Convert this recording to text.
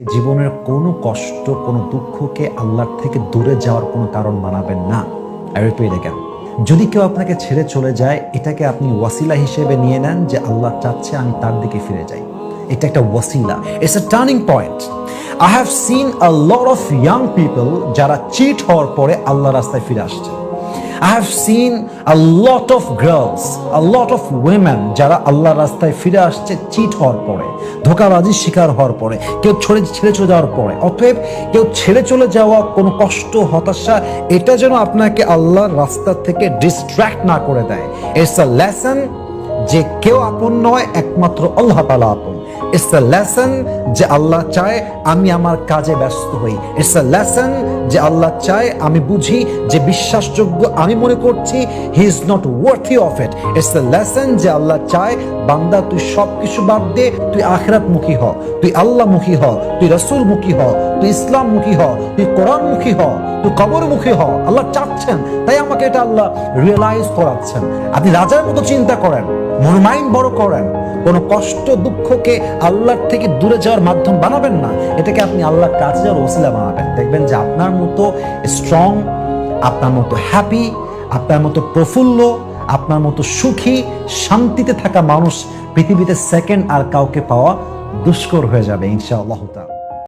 জীবনের কোনো কষ্ট, কোনো দুঃখকে আল্লাহর থেকে দূরে যাওয়ার কোনো কারণ বানাবেন না। I repeat again, যদি কেউ আপনাকে ছেড়ে চলে যায়, এটাকে আপনি ওয়াসিলা হিসেবে নিয়ে নেন যে আল্লাহ চাচ্ছে আমি তার দিকে ফিরে যাই। এটা একটা ওয়াসিলা, it's a turning point. I have seen a lot of young people যারা চিট হওয়ার পরে আল্লাহর রাস্তায় ফিরে আসছে। I have seen a lot of girls, a lot of women যারা আল্লাহর রাস্তায় ফিরে আসছে চিট হওয়ার পরে, ধোঁকাবাজির শিকার হওয়ার পরে, কেউ ছেড়ে চলে যাওয়ার পরে। অতএব কেউ ছেড়ে চলে যাওয়া, কোনো কষ্ট, হতাশা, এটা যেন আপনাকে আল্লাহর রাস্তা থেকে ডিস্ট্র্যাক্ট না করে দেয়। ইটস আ লেসন যে কেউ আপন নয়, একমাত্র আল্লাহ তাআলা আপন। ইটস আ লেসন যে আল্লাহ চায় আমি আমার কাজে ব্যস্ত হই। ইটস আ লেসন যে আল্লাহ চায় আমি বুঝি যে বিশ্বাসযোগ্য আমি মনে করছি he is not worthy of it. It's a lesson যে আল্লাহ চায় বান্দা তুই সব কিছু বাদ দে, তুই আখিরাত মুখী হ, তুই আল্লাহ মুখী হ, তুই রাসূল মুখী হ, তুই ইসলাম মুখী হ, তুই কোরআন মুখী হ, তুই কবর মুখী হ। আল্লাহ চাচ্ছেন, তাই আমাকে এটা আল্লাহ রিয়েলাইজ করাচ্ছেন। আপনি রাজার মতো চিন্তা করেন, মাইন্ড বড় করেন, কোনো কষ্ট দুঃখকে আল্লাহর থেকে দূরে যাওয়ার মাধ্যম বানাবেন না, এটাকে আপনি আল্লাহর কাছে যাওয়ার ওসিলা বানাবেন। দেখবেন যে আপনার মতো স্ট্রং, আপনার মতো হ্যাপি, আপনার মতো প্রফুল্ল, আপনার মতো সুখী, শান্তিতে থাকা মানুষ পৃথিবীতে সেকেন্ড আর কাউকে পাওয়া দুষ্কর হয়ে যাবে ইনশাআল্লাহ তাআলা।